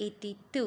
82।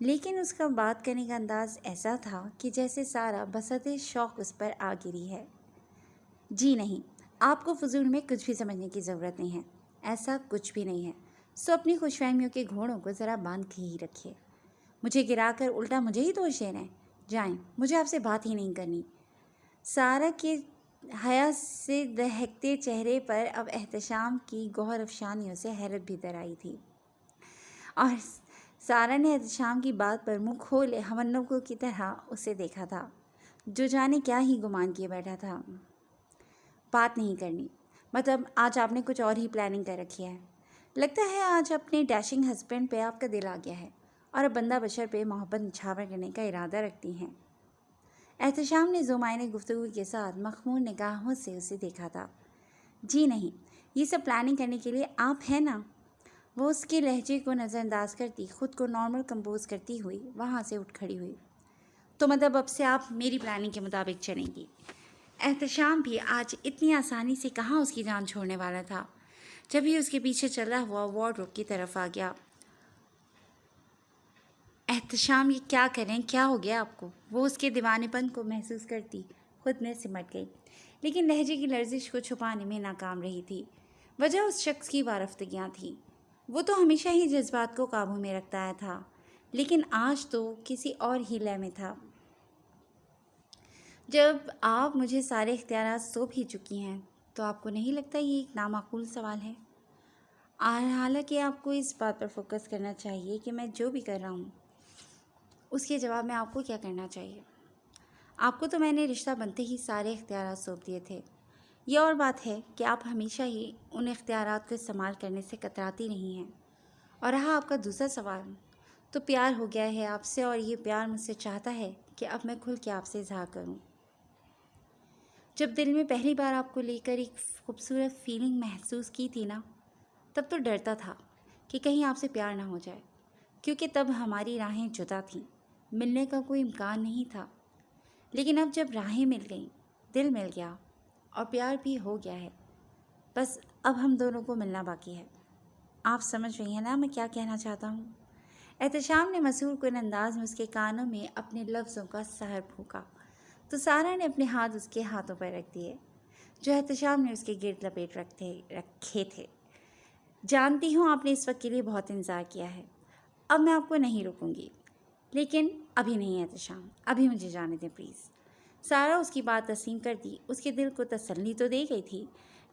لیکن اس کا بات کرنے کا انداز ایسا تھا کہ جیسے سارا بسط شوق اس پر آ گری ہے۔ جی نہیں، آپ کو فضول میں کچھ بھی سمجھنے کی ضرورت نہیں ہے، ایسا کچھ بھی نہیں ہے، سو اپنی خوش فہمیوں کے گھوڑوں کو ذرا باندھ کے ہی رکھیے۔ مجھے گرا کر الٹا مجھے ہی دوش دے رہے ہیں، جائیں، مجھے آپ سے بات ہی نہیں کرنی۔ سارا کے حیا سے دہکتے چہرے پر اب احتشام کی گوہر افشانیوں سے حیرت بھی در آئی تھی، اور سارا نے احتشام کی بات پر منہ کھولے ہمنگوں کی طرح اسے دیکھا تھا، جو جانے کیا ہی گمان کیے بیٹھا تھا۔ بات نہیں کرنی مطلب آج آپ نے کچھ اور ہی پلاننگ کر رکھی ہے، لگتا ہے آج اپنے ڈیشنگ ہسبینڈ پہ آپ کا دل آ گیا ہے اور اب بندہ بشر پہ محبت نچھاور کرنے کا ارادہ رکھتی ہیں۔ احتشام نے ذومعنی گفتگو کے ساتھ مخمور نگاہوں سے اسے دیکھا تھا۔ جی نہیں، یہ سب پلاننگ کرنے کے لیے آپ ہیں نا؟ وہ اس کے لہجے کو نظر انداز کرتی خود کو نارمل کمپوز کرتی ہوئی وہاں سے اٹھ کھڑی ہوئی۔ تو مطلب اب سے آپ میری پلاننگ کے مطابق چلیں گی؟ احتشام بھی آج اتنی آسانی سے کہاں اس کی جان چھوڑنے والا تھا، جب ہی اس کے پیچھے چلا ہوا وارڈروب کی طرف آ گیا۔ احتشام، یہ کیا کریں، کیا ہو گیا آپ کو؟ وہ اس کے دیوانے پن کو محسوس کرتی خود میں سمٹ گئی، لیکن لہجے کی لرزش کو چھپانے میں ناکام رہی تھی۔ وجہ اس شخص کی وارفتگیاں تھیں۔ وہ تو ہمیشہ ہی جذبات کو قابو میں رکھتا ہے تھا، لیکن آج تو کسی اور ہی لے میں تھا۔ جب آپ مجھے سارے اختیارات سونپ ہی چکی ہیں تو آپ کو نہیں لگتا یہ ایک نامعقول سوال ہے؟ حالانکہ آپ کو اس بات پر فوکس کرنا چاہیے کہ میں جو بھی کر رہا ہوں اس کے جواب میں آپ کو کیا کرنا چاہیے۔ آپ کو تو میں نے رشتہ بنتے ہی سارے اختیارات سونپ دیے تھے۔ یہ اور بات ہے کہ آپ ہمیشہ ہی ان اختیارات کو استعمال کرنے سے کتراتی نہیں ہیں۔ اور رہا آپ کا دوسرا سوال، تو پیار ہو گیا ہے آپ سے، اور یہ پیار مجھ سے چاہتا ہے کہ اب میں کھل کے آپ سے اظہار کروں۔ جب دل میں پہلی بار آپ کو لے کر ایک خوبصورت فیلنگ محسوس کی تھی نا، تب تو ڈرتا تھا کہ کہیں آپ سے پیار نہ ہو جائے، کیونکہ تب ہماری راہیں جدا تھیں، ملنے کا کوئی امکان نہیں تھا۔ لیکن اب جب راہیں مل گئیں، دل مل گیا اور پیار بھی ہو گیا ہے، بس اب ہم دونوں کو ملنا باقی ہے۔ آپ سمجھ رہی ہیں نا میں کیا کہنا چاہتا ہوں؟ احتشام نے مسحور کن انداز میں اس کے کانوں میں اپنے لفظوں کا سحر پھونکا تو سارا نے اپنے ہاتھ اس کے ہاتھوں پر رکھ دیے، جو احتشام نے اس کے گرد لپیٹ رکھے تھے۔ جانتی ہوں آپ نے اس وقت کے لیے بہت انتظار کیا ہے، اب میں آپ کو نہیں روکوں گی، لیکن ابھی نہیں احتشام، ابھی مجھے جانے دیں پلیز۔ سارا اس کی بات تسلیم کرتی اس کے دل کو تسلی تو دے گئی تھی،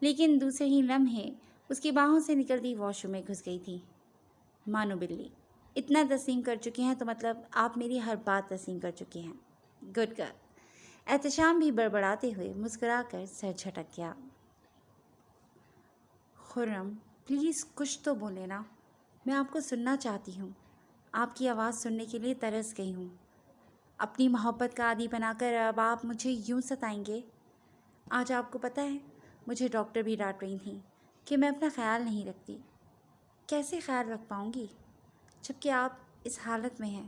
لیکن دوسرے ہی لمحے اس کی باہوں سے نکلتی واش روم میں گھس گئی تھی۔ مانو بلی، اتنا تسلیم کر چکی ہیں تو مطلب آپ میری ہر بات تسلیم کر چکی ہیں۔ Good girl. احتشام بھی بڑبڑاتے ہوئے مسکرا کر سر جھٹک گیا۔ خرم، پلیز کچھ تو بولے نا، میں آپ کو سننا چاہتی ہوں، آپ کی آواز سننے کے لیے ترس گئی ہوں۔ اپنی محبت کا عادی بنا کر اب آپ مجھے یوں ستائیں گے؟ آج آپ کو پتہ ہے مجھے ڈاکٹر بھی ڈانٹ رہی تھیں کہ میں اپنا خیال نہیں رکھتی۔ کیسے خیال رکھ پاؤں گی جب کہ آپ اس حالت میں ہیں؟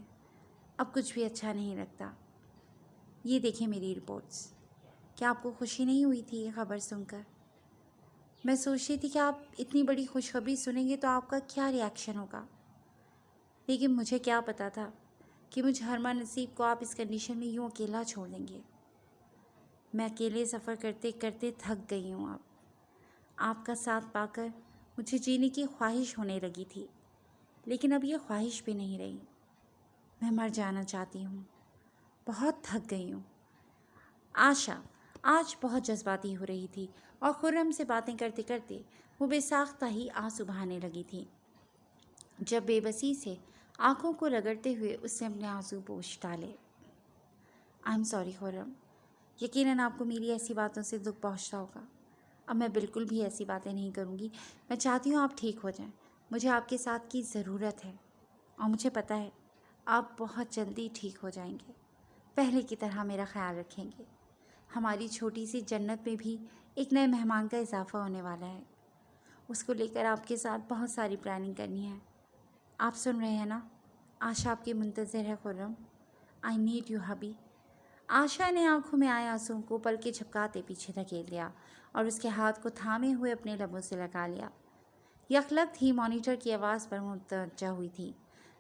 اب کچھ بھی اچھا نہیں لگتا۔ یہ دیکھیں میری رپورٹس۔ کیا آپ کو خوشی نہیں ہوئی تھی یہ خبر سن کر؟ میں سوچ رہی تھی کہ آپ اتنی بڑی خوشخبری سنیں گے تو آپ کا کیا ری ایکشن ہوگا، لیکن مجھے کیا پتا تھا کہ مجھ ہرما نصیب کو آپ اس کنڈیشن میں یوں اکیلا چھوڑ دیں گے۔ میں اکیلے سفر کرتے کرتے تھک گئی ہوں۔ آپ کا ساتھ پا کر مجھے جینے کی خواہش ہونے لگی تھی، لیکن اب یہ خواہش بھی نہیں رہی۔ میں مر جانا چاہتی ہوں، بہت تھک گئی ہوں۔ آشا آج بہت جذباتی ہو رہی تھی اور خرم سے باتیں کرتے کرتے وہ بے ساختہ ہی آنسو بہانے لگی تھی۔ جب بے بسی سے آنکھوں کو رگڑتے ہوئے اس نے اپنے آنسو پوچھ ڈالے۔ آئی ایم سوری خرم، یقیناً آپ کو میری ایسی باتوں سے دکھ پہنچتا ہوگا۔ اب میں بالکل بھی ایسی باتیں نہیں کروں گی۔ میں چاہتی ہوں آپ ٹھیک ہو جائیں، مجھے آپ کے ساتھ کی ضرورت ہے، اور مجھے پتہ ہے آپ بہت جلدی ٹھیک ہو جائیں گے، پہلے کی طرح میرا خیال رکھیں گے۔ ہماری چھوٹی سی جنت میں بھی ایک نئے مہمان کا اضافہ ہونے والا ہے، اس کو لے کر آپ کے ساتھ بہت ساری پلاننگ کرنی ہے۔ آپ سن رہے ہیں نا؟ آشا آپ کی منتظر ہے خرم۔ I need you Habib. آشا نے آنکھوں میں آئے آنسوؤں کو پل کے جھپکاتے پیچھے دھکیل لیا اور اس کے ہاتھ کو تھامے ہوئے اپنے لبوں سے لگا لیا۔ یکلخت ہی مانیٹر کی آواز پر متوجہ ہوئی تھی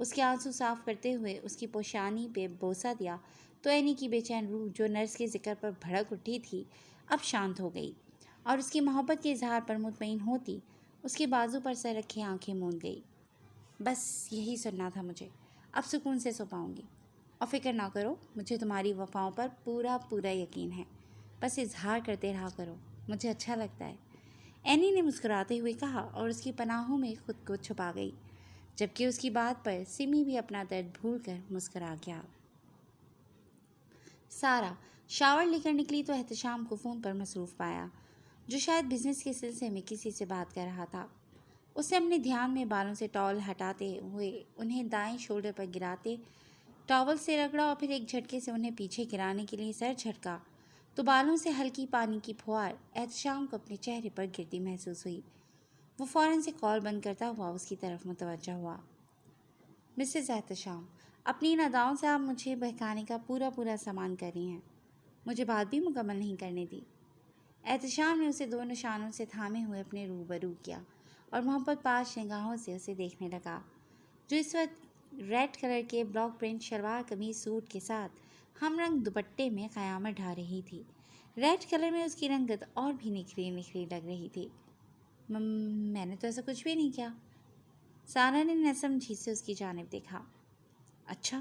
اس کے آنسو صاف کرتے ہوئے اس کی پوشانی پہ بوسہ دیا تو اینی کی بے چین روح جو نرس کے ذکر پر بھڑک اٹھی تھی اب شانت ہو گئی اور اس کی محبت کے اظہار پر مطمئن ہوتی اس کے بازو پر سر رکھے آنکھیں موند گئی۔ بس یہی سننا تھا مجھے، اب سکون سے سو پاؤں گی، اور فکر نہ کرو، مجھے تمہاری وفاؤں پر پورا یقین ہے، بس اظہار کرتے رہا کرو، مجھے اچھا لگتا ہے، اینی نے مسکراتے ہوئے کہا اور اس کی پناہوں میں خود کو چھپا گئی، جبکہ اس کی بات پر سمی بھی اپنا درد بھول کر مسکرا گیا۔ سارا شاور لے کر نکلی تو احتشام کو فون پر مصروف پایا، جو شاید بزنس کے سلسلے میں کسی سے بات کر رہا تھا۔ اس نے اپنے دھیان میں بالوں سے ٹاول ہٹاتے ہوئے انہیں دائیں شولڈر پر گراتے ٹاول سے رگڑا اور پھر ایک جھٹکے سے انہیں پیچھے گرانے کے لیے سر جھٹکا تو بالوں سے ہلکی پانی کی پھوار احتشام کو اپنے چہرے پر گرتی محسوس ہوئی۔ وہ فوراً سے کال بند کرتا ہوا اس کی طرف متوجہ ہوا۔ مسز احتشام، اپنی ان اداؤں سے آپ مجھے بہکانے کا پورا سامان کر رہی ہیں، مجھے بات بھی مکمل نہیں کرنے دی۔ احتشام نے اسے 2 نشانوں سے تھامے ہوئے اپنے روبرو کیا اور محبت پاش نگاہوں سے اسے دیکھنے لگا، جو اس وقت ریڈ کلر کے بلاک پرنٹ شلوار قمیض سوٹ کے ساتھ ہم رنگ دوپٹے میں قیامت ڈھا رہی تھی۔ ریڈ کلر میں اس کی رنگت اور بھی نکھری لگ رہی تھی۔ میں نے تو ایسا کچھ بھی نہیں کیا۔ سارا نے ناسمجھی سے اس کی جانب دیکھا۔ اچھا،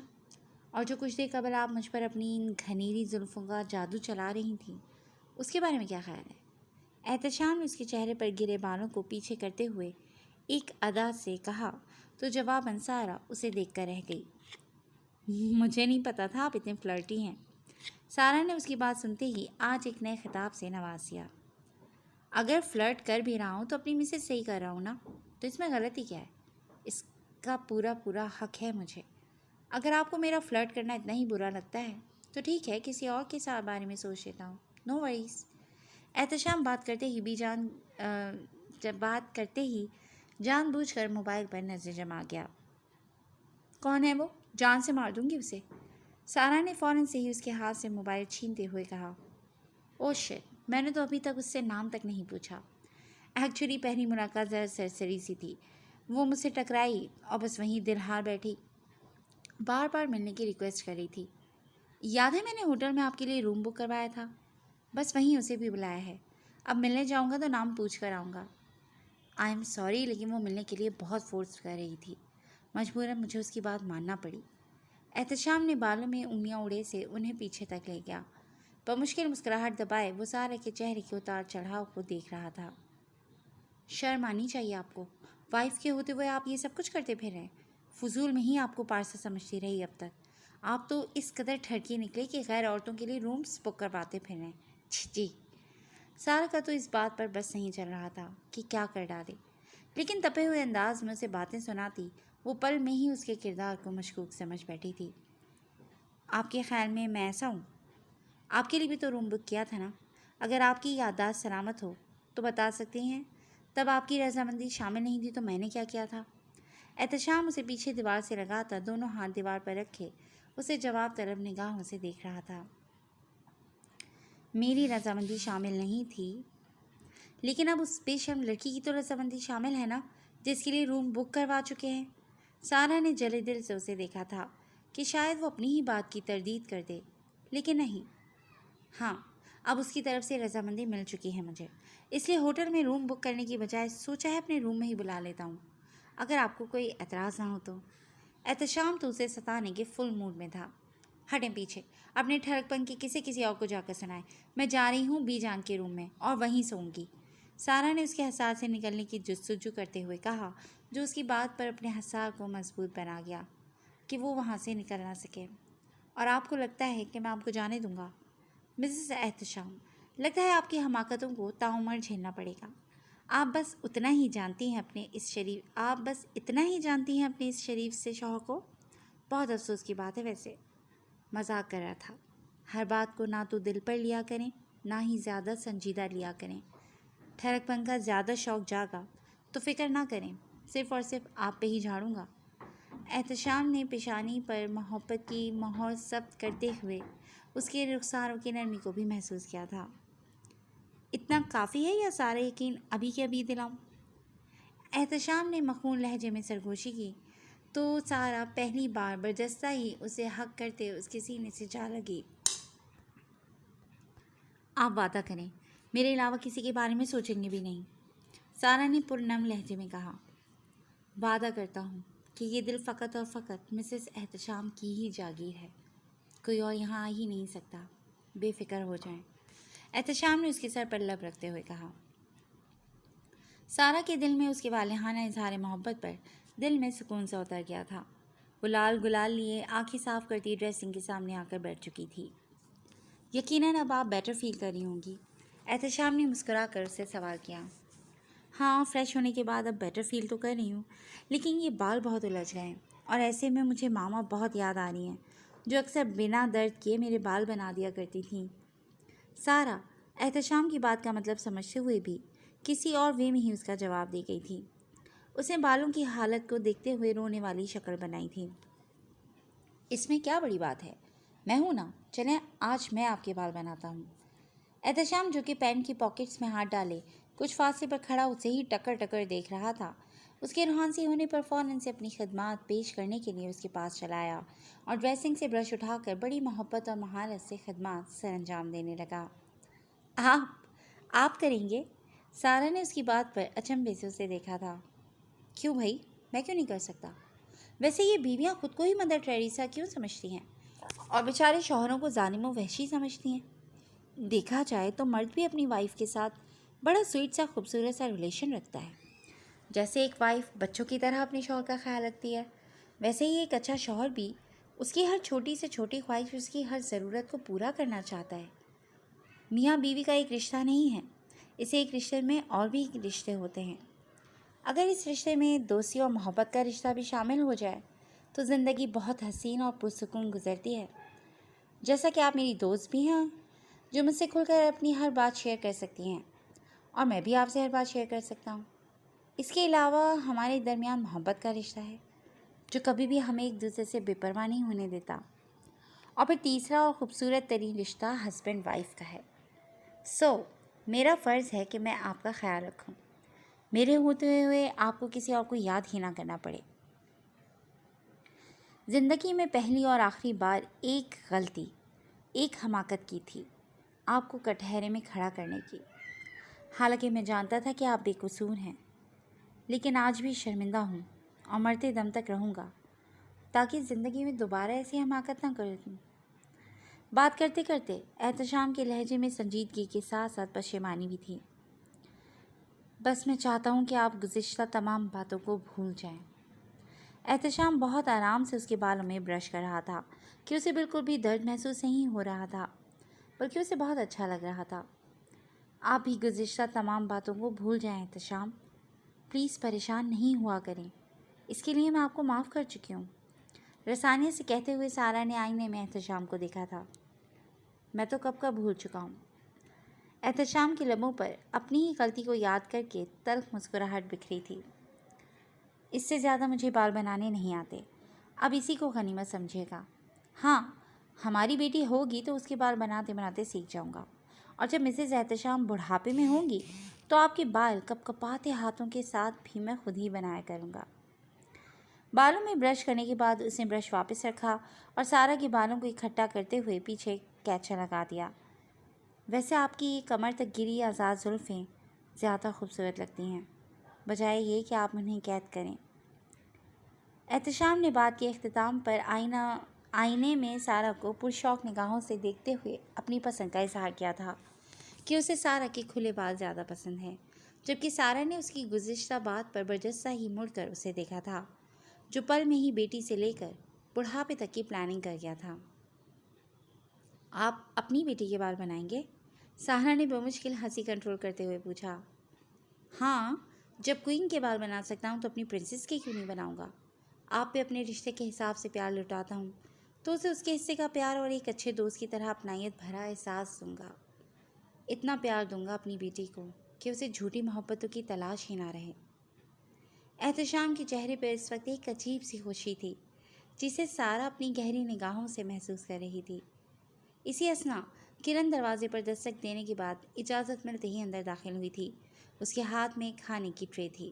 اور جو کچھ دیر قبل آپ مجھ پر اپنی ان گھنیری زلفوں کا جادو چلا رہی تھیں، اس کے بارے میں کیا خیال ہے؟ احتشام نے اس کے چہرے پر گرے بالوں کو پیچھے کرتے ہوئے ایک ادا سے کہا تو جواباً سارا اسے دیکھ کر رہ گئی۔ مجھے نہیں پتا تھا آپ اتنے فلرٹی ہیں۔ سارا نے اس کی بات سنتے ہی آج ایک نئے خطاب سے نواز دیا۔ اگر فلرٹ کر بھی رہا ہوں تو اپنی مسز سے ہی کر رہا ہوں نا، تو اس میں غلطی کیا ہے؟ اس کا پورا حق ہے مجھے۔ اگر آپ کو میرا فلرٹ کرنا اتنا ہی برا لگتا ہے تو ٹھیک ہے، کسی اور کے ساتھ بارے میں سوچ لیتا ہوں، نو وریز۔ احتشام بات کرتے ہی جان بوجھ کر موبائل پر نظر جما گیا۔ کون ہے وہ؟ جان سے مار دوں گی اسے۔ سارا نے فوراً سے ہی اس کے ہاتھ سے موبائل چھینتے ہوئے کہا۔ او شٹ، میں نے تو ابھی تک اس سے نام تک نہیں پوچھا۔ ایکچولی پہلی ملاقات ذرا سرسری سی تھی، وہ مجھ سے ٹکرائی اور بس وہیں دل ہار بیٹھی، بار ملنے کی ریکویسٹ کر رہی تھی۔ یاد ہے میں نے ہوٹل میں آپ کے لیے روم بک کروایا تھا؟ بس وہیں اسے بھی بلایا ہے، اب ملنے جاؤں گا تو نام پوچھ کر آؤں گا۔ آئی ایم سوری، لیکن وہ ملنے کے لیے بہت فورس کر رہی تھی، مجبوراً مجھے اس کی بات ماننا پڑی۔ احتشام نے بالوں میں انگلیاں اڑے سے انہیں پیچھے تک لے گیا، بمشکل مسکراہٹ دبائے وہ سارا کے چہرے کے اتار چڑھاؤ کو دیکھ رہا تھا۔ شرم آنی چاہیے آپ کو، وائف کے ہوتے ہوئے آپ یہ سب کچھ کرتے پھر رہے، فضول میں ہی آپ کو پارسا سمجھتی رہی اب تک۔ آپ تو اس قدر ٹھڑکی نکلے کہ غیر عورتوں کے لیے رومز بک کرواتے پھر رہے ہیں۔ جی۔ سارا کا تو اس بات پر بس نہیں چل رہا تھا کہ کیا کر ڈالے، لیکن تپے ہوئے انداز میں اسے باتیں سناتی وہ پل میں ہی اس کے کردار کو مشکوک سمجھ بیٹھی تھی۔ آپ کے خیال میں ایسا ہوں؟ آپ کے لیے بھی تو روم بک کیا تھا نا؟ اگر آپ کی یادداشت سلامت ہو تو بتا سکتی ہیں، تب آپ کی رضامندی شامل نہیں تھی تو میں نے کیا کیا تھا؟ احتشام اسے پیچھے دیوار سے لگاتا دونوں ہاتھ دیوار پر رکھے اسے جواب طلب نگاہوں سے دیکھ رہا تھا۔ میری رضامندی شامل نہیں تھی، لیکن اب اس بے شرم لڑکی کی تو رضامندی شامل ہے نا، جس کے لیے روم بک کروا چکے ہیں۔ سارا نے جلے دل سے اسے دیکھا تھا کہ شاید وہ اپنی ہی بات کی تردید کر دے، لیکن نہیں۔ ہاں، اب اس کی طرف سے رضامندی مل چکی ہے مجھے، اس لیے ہوٹل میں روم بک کرنے کی بجائے سوچا ہے اپنے روم میں ہی بلا لیتا ہوں، اگر آپ کو کوئی اعتراض نہ ہو تو۔ احتشام تو اسے ستانے کے فل موڈ میں تھا۔ ہٹیں پیچھے، اپنے ٹھڑک پن کی کسی اور کو جا کر سنائیں، میں جا رہی ہوں بی جان کے روم میں اور وہیں سوؤں گی۔ سارا نے اس کے حسار سے نکلنے کی جستجو کرتے ہوئے کہا، جو اس کی بات پر اپنے حسار کو مضبوط بنا گیا کہ وہ وہاں سے نکل نہ سکے۔ اور آپ کو لگتا ہے کہ میں آپ کو جانے دوں گا؟ مسز احتشام، لگتا ہے آپ کی حماقتوں کو تعمر جھیلنا پڑے گا۔ آپ بس اتنا ہی جانتی ہیں اپنے اس شریف سے شوہر کو۔ بہت افسوس کی بات ہے، ویسے مذاق کر رہا تھا۔ ہر بات کو نہ تو دل پر لیا کریں، نہ ہی زیادہ سنجیدہ لیا کریں۔ ٹھڑک پن کا زیادہ شوق جاگا تو فکر نہ کریں، صرف اور صرف آپ پہ ہی جھاڑوں گا۔ احتشام نے پیشانی پر محبت کی مہر ثبت کرتے ہوئے اس کے رخساروں کی نرمی کو بھی محسوس کیا تھا۔ اتنا کافی ہے یا سارا یقین ابھی کے ابھی دلاؤں؟ احتشام نے مخون لہجے میں سرگوشی کی تو سارا پہلی بار برجستہ ہی اسے حق کرتے اس کے سینے سے جا لگی۔ آپ وعدہ کریں، میرے علاوہ کسی کے بارے میں سوچیں گے بھی نہیں، سارا نے پرنم لہجے میں کہا۔ وعدہ کرتا ہوں کہ یہ دل فقط اور فقط مسز احتشام کی ہی جاگیر ہے، کوئی اور یہاں آ ہی نہیں سکتا، بے فکر ہو جائیں، احتشام نے اس کے سر پر لب رکھتے ہوئے کہا۔ سارا کے دل میں اس کے والہانہ اظہار محبت پر دل میں سکون سا اتر گیا تھا۔ وہ لال گلال لیے آنکھیں صاف کرتی ڈریسنگ کے سامنے آ کر بیٹھ چکی تھی۔ یقیناً اب آپ بیٹر فیل کر رہی ہوں گی، احتشام نے مسکرا کر اسے سوال کیا۔ ہاں، فریش ہونے کے بعد اب بیٹر فیل تو کر رہی ہوں، لیکن یہ بال بہت الجھ گئے ہیں اور ایسے میں مجھے ماما بہت یاد آ رہی ہیں جو اکثر بنا درد کیے میرے بال بنا دیا کرتی تھیں۔ سارا احتشام کی بات کا مطلب سمجھتے ہوئے بھی کسی اور وے میں ہی اس کا جواب دے گئی تھی۔ اس نے بالوں کی حالت کو دیکھتے ہوئے رونے والی شکل بنائی تھی۔ اس میں کیا بڑی بات ہے، میں ہوں نا، چلیں آج میں آپ کے بال بناتا ہوں۔ احتشام جو کہ پینٹ کی پاکٹس میں ہاتھ ڈالے کچھ فاصلے پر کھڑا اسے ہی ٹکر ٹکر دیکھ رہا تھا، اس کے روحانسی ہونے پر فوراً سے اپنی خدمات پیش کرنے کے لیے اس کے پاس چلا آیا اور ڈریسنگ سے برش اٹھا کر بڑی محبت اور مہارت سے خدمات سر انجام دینے لگا۔ آپ کریں گے؟ سارا نے اس کی بات پر اچنبھے سے اسے دیکھا تھا۔ کیوں بھائی، میں کیوں نہیں کر سکتا؟ ویسے یہ بیویاں خود کو ہی مدر ٹریسا کیوں سمجھتی ہیں اور بیچارے شوہروں کو ظالم و وحشی سمجھتی ہیں؟ دیکھا جائے تو مرد بھی اپنی وائف کے ساتھ بڑا سویٹ سا خوبصورت سا ریلیشن رکھتا ہے، جیسے ایک وائف بچوں کی طرح اپنے شوہر کا خیال رکھتی ہے، ویسے ہی ایک اچھا شوہر بھی اس کی ہر چھوٹی سے چھوٹی خواہش، اس کی ہر ضرورت کو پورا کرنا چاہتا ہے۔ میاں بیوی کا ایک رشتہ نہیں ہے، اسے ایک رشتے میں اور بھی رشتے ہوتے ہیں۔ اگر اس رشتے میں دوستی اور محبت کا رشتہ بھی شامل ہو جائے تو زندگی بہت حسین اور پرسکون گزرتی ہے۔ جیسا کہ آپ میری دوست بھی ہیں جو مجھ سے کھل کر اپنی ہر بات شیئر کر سکتی ہیں، اور میں بھی آپ سے ہر بات شیئر کر سکتا ہوں۔ اس کے علاوہ ہمارے درمیان محبت کا رشتہ ہے جو کبھی بھی ہمیں ایک دوسرے سے بے پرواہ نہیں ہونے دیتا۔ اور پھر تیسرا اور خوبصورت ترین رشتہ ہسبینڈ وائف کا ہے۔ میرا فرض ہے کہ میں آپ کا خیال رکھوں، میرے ہوتے ہوئے آپ کو کسی اور کو یاد ہی نہ کرنا پڑے۔ زندگی میں پہلی اور آخری بار ایک غلطی، ایک حماقت کی تھی، آپ کو کٹہرے میں کھڑا کرنے کی۔ حالانکہ میں جانتا تھا کہ آپ بے قصور ہیں، لیکن آج بھی شرمندہ ہوں اور مرتے دم تک رہوں گا تاکہ زندگی میں دوبارہ ایسی حماقت نہ کروں۔ بات کرتے کرتے احتشام کے لہجے میں سنجیدگی کے ساتھ ساتھ پشیمانی بھی تھی۔ بس میں چاہتا ہوں کہ آپ گزشتہ تمام باتوں کو بھول جائیں۔ احتشام بہت آرام سے اس کے بالوں میں برش کر رہا تھا کہ اسے بالکل بھی درد محسوس نہیں ہو رہا تھا، بلکہ اسے بہت اچھا لگ رہا تھا۔ آپ بھی گزشتہ تمام باتوں کو بھول جائیں احتشام، پلیز پریشان نہیں ہوا کریں، اس کے لیے میں آپ کو معاف کر چکی ہوں۔ رسانیہ سے کہتے ہوئے سارا نے آئینے میں احتشام کو دیکھا تھا۔ میں تو کب کا بھول چکا ہوں۔ احتشام کے لبوں پر اپنی ہی غلطی کو یاد کر کے تلخ مسکراہٹ بکھری تھی۔ اس سے زیادہ مجھے بال بنانے نہیں آتے، اب اسی کو غنیمت سمجھے گا۔ ہاں، ہماری بیٹی ہوگی تو اس کے بال بناتے بناتے سیکھ جاؤں گا، اور جب مسز احتشام بڑھاپے میں ہوں گی تو آپ کے بال کپ کپاتے ہاتھوں کے ساتھ بھی میں خود ہی بنایا کروں گا۔ بالوں میں برش کرنے کے بعد اس نے برش واپس رکھا اور سارا کے بالوں کو اکٹھا کرتے ہوئے پیچھے کیچا لگا دیا۔ ویسے آپ کی کمر تک گری آزاد زلفیں زیادہ خوبصورت لگتی ہیں، بجائے یہ کہ آپ انہیں قید کریں۔ احتشام نے بات کے اختتام پر آئینے میں سارا کو پرشوق نگاہوں سے دیکھتے ہوئے اپنی پسند کا اظہار کیا تھا کہ اسے سارا کے کھلے بال زیادہ پسند ہیں، جبکہ سارا نے اس کی گزشتہ بات پر برجستہ ہی مڑ کر اسے دیکھا تھا جو پل میں ہی بیٹی سے لے کر بڑھاپے تک کی پلاننگ کر گیا تھا۔ آپ اپنی بیٹی کے بال بنائیں گے؟ سارا نے بمشکل ہنسی کنٹرول کرتے ہوئے پوچھا۔ ہاں، جب کوئین کے بال بنا سکتا ہوں تو اپنی پرنسس کے کیوں نہیں بناؤں گا؟ آپ پہ اپنے رشتے کے حساب سے پیار لٹاتا ہوں تو اسے اس کے حصے کا پیار اور ایک اچھے دوست کی طرح اپنائیت بھرا احساس دوں گا۔ اتنا پیار دوں گا اپنی بیٹی کو کہ اسے جھوٹی محبتوں کی تلاش ہی نہ رہے۔ احتشام کے چہرے پر اس وقت ایک عجیب سی خوشی تھی جسے سارا اپنی گہری نگاہوں سے محسوس کر رہی تھی۔ اسی اثنا کرن دروازے پر دستک دینے کے بعد اجازت ملتے ہی اندر داخل ہوئی تھی۔ اس کے ہاتھ میں کھانے کی ٹرے تھی۔